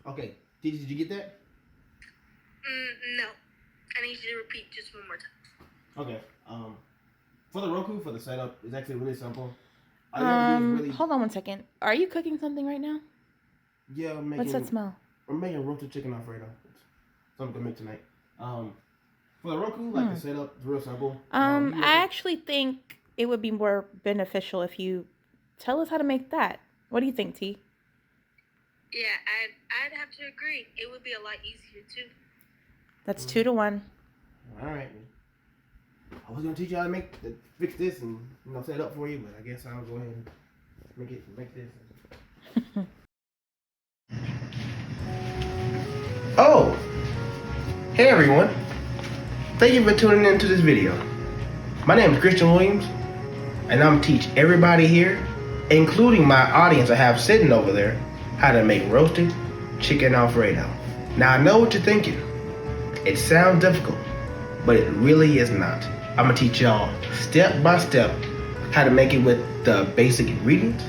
Okay. Did you get that? No. I need you to repeat just one more time. Okay. For the Roku, for the setup, it's actually really simple. All you have to do is really. Hold on one second. Are you cooking something right now? Yeah, I'm making. What's that smell? I'm making roasted chicken alfredo. Something to make tonight. For the Roku, like the setup, it's real simple. I actually think it would be more beneficial if you tell us how to make that. What do you think, T? Yeah, I'd have to agree. It would be a lot easier too. That's 2-1. All right. I was gonna teach you how to fix this and set it up for you, but I guess I'll go ahead and make this. Oh, hey everyone! Thank you for tuning in to this video. My name is Christian Williams, and I'm teach everybody here, including my audience I have sitting over there, how to make roasted chicken alfredo. Now I know what you're thinking. It sounds difficult, but it really is not. I'm gonna teach y'all step by step how to make it with the basic ingredients,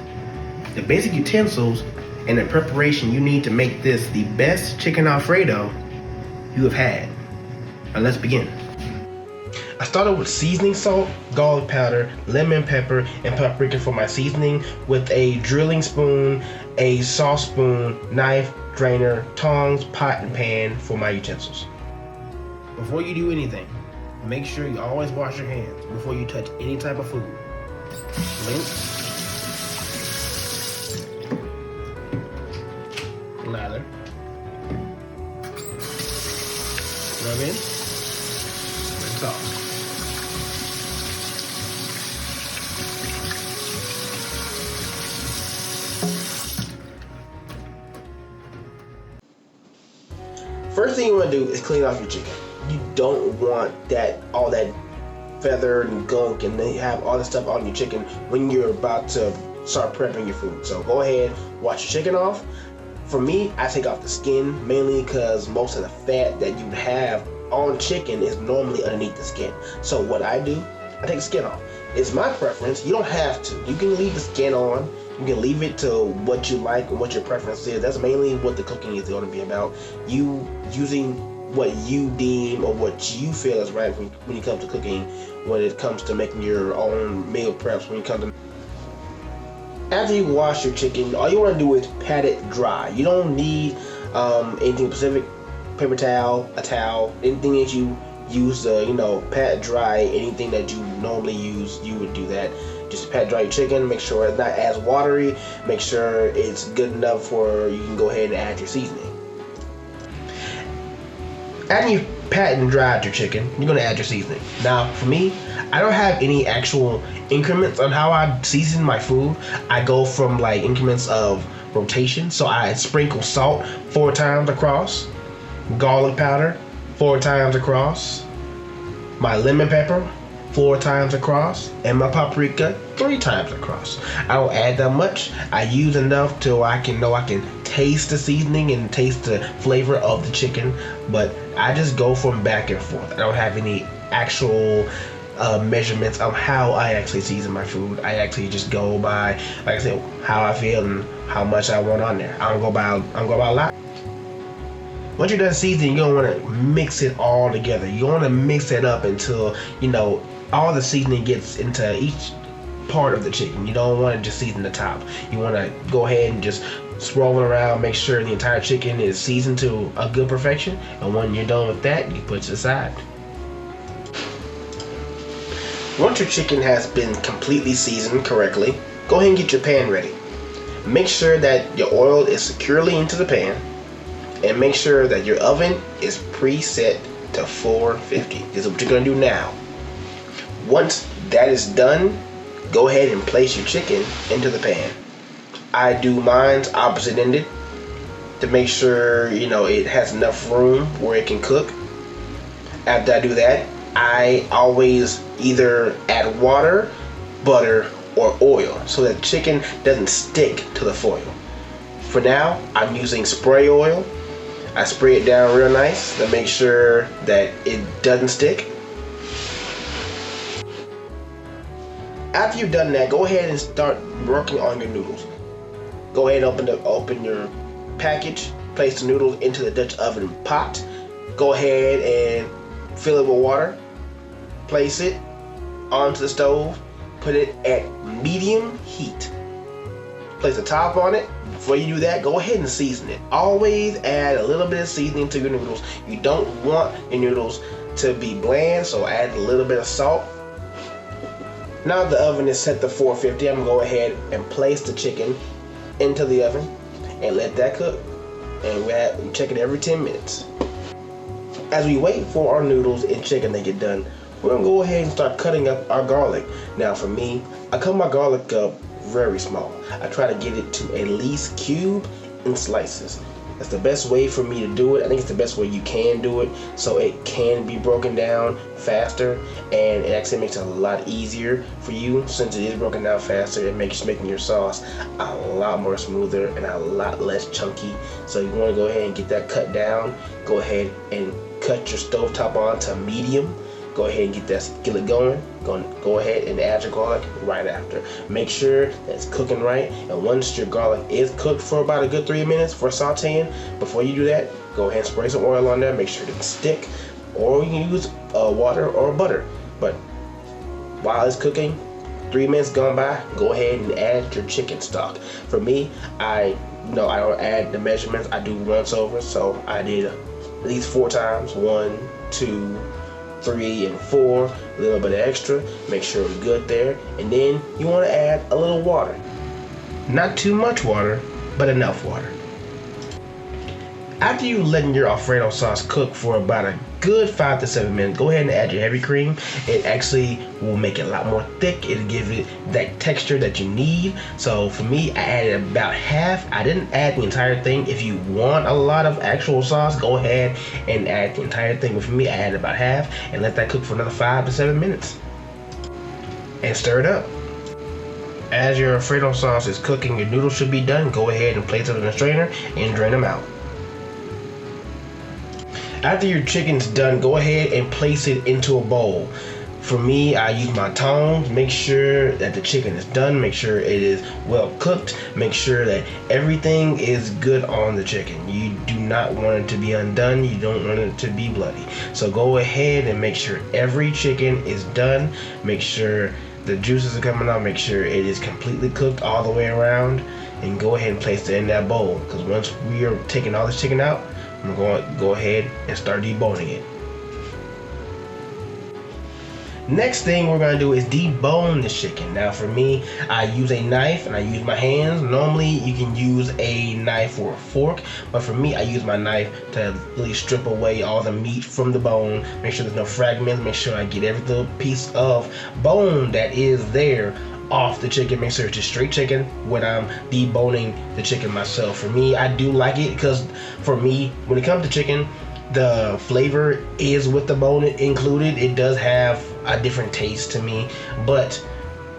the basic utensils, and the preparation you need to make this the best chicken alfredo you have had. Now let's begin. I started with seasoning salt, garlic powder, lemon pepper, and paprika for my seasoning with a drilling spoon, a sauce spoon, knife, drainer, tongs, pot, and pan for my utensils. Before you do anything, make sure you always wash your hands before you touch any type of food. Rinse, lather, rub in, rinse off. First thing you want to do is clean off your chicken. You don't want all that feather and gunk and then you have all this stuff on your chicken when you're about to start prepping your food. So go ahead, wash your chicken off. For me, I take off the skin mainly because most of the fat that you have on chicken is normally underneath the skin. So what I do, I take the skin off. It's my preference. You don't have to. You can leave the skin on. You can leave it to what you like and what your preference is. That's mainly what the cooking is going to be about. You using what you deem or what you feel is right when it comes to cooking, when it comes to making your own meal preps, when it comes to... After you wash your chicken, all you want to do is pat it dry. You don't need anything specific, paper towel, a towel, anything that you use to, pat dry, anything that you normally use, you would do that. Just pat dry your chicken, make sure it's not as watery, make sure it's good enough for you can go ahead and add your seasoning. After you pat and dried your chicken, you're going to add your seasoning. Now, for me, I don't have any actual increments on how I season my food. I go from like increments of rotation. So I sprinkle salt 4 times across, garlic powder 4 times across, my lemon pepper 4 times across, and my paprika 3 times across. I don't add that much. I use enough till I can know I can taste the seasoning and taste the flavor of the chicken, but I just go from back and forth. I don't have any actual measurements of how I actually season my food. I actually just go by, like I said, how I feel and how much I want on there. I don't go by a lot. Once you're done seasoning, you don't want to mix it all together. You want to mix it up until, all the seasoning gets into each part of the chicken. You don't want to just season the top. You want to go ahead and just swirl it around, make sure the entire chicken is seasoned to a good perfection. And when you're done with that, you put it aside. Once your chicken has been completely seasoned correctly, go ahead and get your pan ready. Make sure that your oil is securely into the pan, and make sure that your oven is preset to 450. This is what you're going to do now. Once that is done, go ahead and place your chicken into the pan. I do mine's opposite ended to make sure it has enough room where it can cook. After I do that, I always either add water, butter, or oil so that the chicken doesn't stick to the foil. For now, I'm using spray oil. I spray it down real nice to make sure that it doesn't stick. After you've done that, go ahead and start working on your noodles. Go ahead and open your package place the noodles into the Dutch oven pot. Go ahead and fill it with water. Place it onto the stove. Put it at medium heat. Place the top on it. Before you do that, go ahead and season it. Always add a little bit of seasoning to your noodles. You don't want your noodles to be bland, so add a little bit of salt. Now the oven is set to 450. I'm going to go ahead and place the chicken into the oven and let that cook. And we check it every 10 minutes. As we wait for our noodles and chicken to get done, we're going to go ahead and start cutting up our garlic. Now for me, I cut my garlic up very small. I try to get it to at least cube in slices. That's the best way for me to do it. I think it's the best way you can do it, so it can be broken down faster, and it actually makes it a lot easier for you. Since it is broken down faster, it makes making your sauce a lot more smoother and a lot less chunky. So you want to go ahead and get that cut down. Go ahead and cut your stovetop on to medium. Go ahead and get that skillet going. Go ahead and add your garlic right after. Make sure that's cooking right. And once your garlic is cooked for about a good 3 minutes for sauteing, before you do that, go ahead and spray some oil on there. Make sure it doesn't stick. Or you can use water or butter. But while it's cooking, 3 minutes gone by, go ahead and add your chicken stock. For me, I don't add the measurements. I do once over. So I did at least 4 times. 1, 2, 3, and 4, a little bit of extra. Make sure it's good there. And then you want to add a little water. Not too much water, but enough water. After you letting your Alfredo sauce cook for about a good 5 to 7 minutes, go ahead and add your heavy cream. It actually will make it a lot more thick. It'll give it that texture that you need. So for me, I added about half. I didn't add the entire thing. If you want a lot of actual sauce, go ahead and add the entire thing. But for me, I added about half and let that cook for another 5 to 7 minutes. And stir it up. As your Alfredo sauce is cooking, your noodles should be done. Go ahead and place it in a strainer and drain them out. After your chicken's done, go ahead and place it into a bowl. For me, I use my tongs. Make sure that the chicken is done. Make sure it is well cooked. Make sure that everything is good on the chicken. You do not want it to be undone. You don't want it to be bloody. So go ahead and make sure every chicken is done. Make sure the juices are coming out. Make sure it is completely cooked all the way around. And go ahead and place it in that bowl. Because once we are taking all this chicken out, I'm going to go ahead and start deboning it. Next thing we're going to do is debone the chicken. Now for me, I use a knife and I use my hands. Normally you can use a knife or a fork, but for me I use my knife to really strip away all the meat from the bone. Make sure there's no fragments. Make sure I get every little piece of bone that is there off the chicken. Make sure it's just straight chicken when I'm deboning the chicken myself. For me, I do like it because for me, when it comes to chicken, the flavor is with the bone included. It does have a different taste to me, but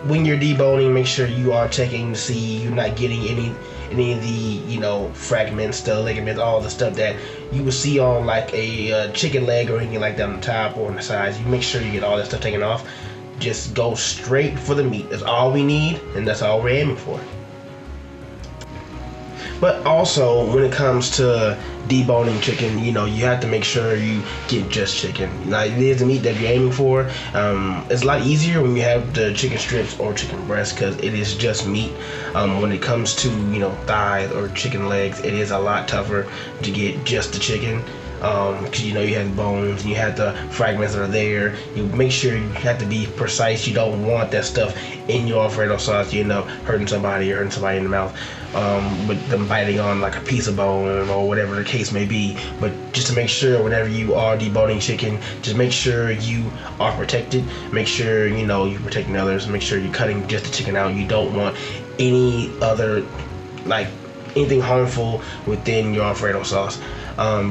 when you're deboning, make sure you are checking to see you're not getting any of the fragments, the ligaments, all the stuff that you would see on like a chicken leg or anything like that on the top or on the sides. You make sure you get all that stuff taken off. Just go straight for the meat. That's all we need, and that's all we're aiming for. But also, when it comes to deboning chicken, you have to make sure you get just chicken. Like, it is the meat that you're aiming for. It's a lot easier when you have the chicken strips or chicken breast because it is just meat. When it comes to thighs or chicken legs, it is a lot tougher to get just the chicken. Because you have bones and you have the fragments that are there. You make sure you have to be precise. You don't want that stuff in your Alfredo sauce. You end up hurting somebody or hurting somebody in the mouth with them biting on like a piece of bone or whatever the case may be. But just to make sure whenever you are deboning chicken, just make sure you are protected. Make sure you're protecting others. Make sure you're cutting just the chicken out. You don't want any other anything harmful within your Alfredo sauce.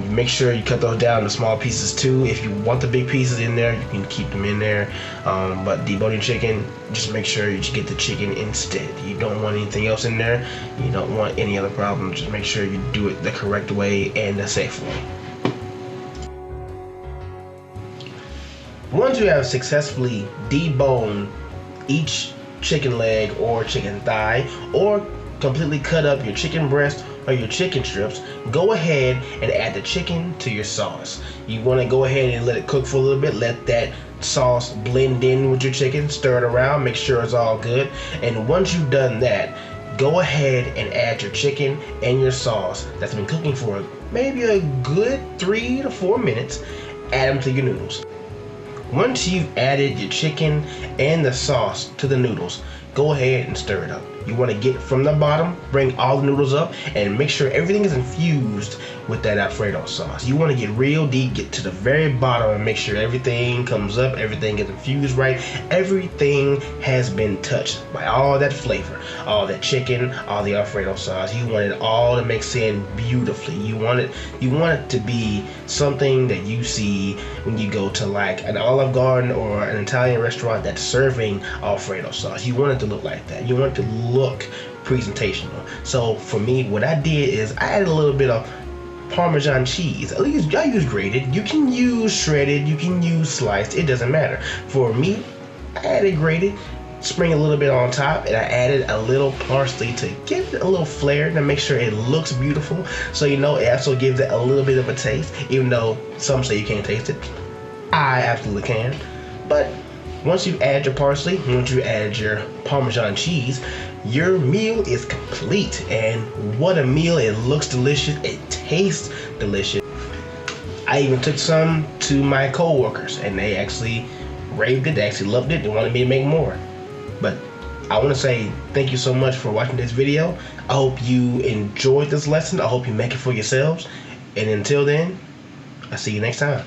Make sure you cut those down to small pieces too. If you want the big pieces in there, you can keep them in there. But deboning chicken, just make sure you get the chicken instead. You don't want anything else in there. You don't want any other problems. Just make sure you do it the correct way and the safe way. Once you have successfully deboned each chicken leg or chicken thigh, or completely cut up your chicken breast or your chicken strips, go ahead and add the chicken to your sauce. You want to go ahead and let it cook for a little bit. Let that sauce blend in with your chicken. Stir it around. Make sure it's all good. And once you've done that, go ahead and add your chicken and your sauce that's been cooking for maybe a good 3 to 4 minutes. Add them to your noodles. Once you've added your chicken and the sauce to the noodles, go ahead and stir it up. You want to get from the bottom, bring all the noodles up, and make sure everything is infused with that Alfredo sauce. You want to get real deep, get to the very bottom, and make sure everything comes up, everything is infused right, everything has been touched by all that flavor, all that chicken, all the Alfredo sauce. You want it all to mix in beautifully. You want it to be something that you see when you go to like an Olive Garden or an Italian restaurant that's serving Alfredo sauce. You want it to look like that. You want it to look presentational. So for me, what I did is I added a little bit of Parmesan cheese. At least I use grated. You can use shredded, you can use sliced, it doesn't matter. For me, I added grated, spring a little bit on top, and I added a little parsley to give it a little flair to make sure it looks beautiful. So it also gives it a little bit of a taste, even though some say you can't taste it. I absolutely can. But once you add your parsley, once you add your Parmesan cheese, your meal is complete. And what a meal. It looks delicious, it tastes delicious. I even took some to my co-workers and they actually raved it, they actually loved it, they wanted me to make more. But I want to say thank you so much for watching this video. I hope you enjoyed this lesson. I hope you make it for yourselves. And until then, I'll see you next time.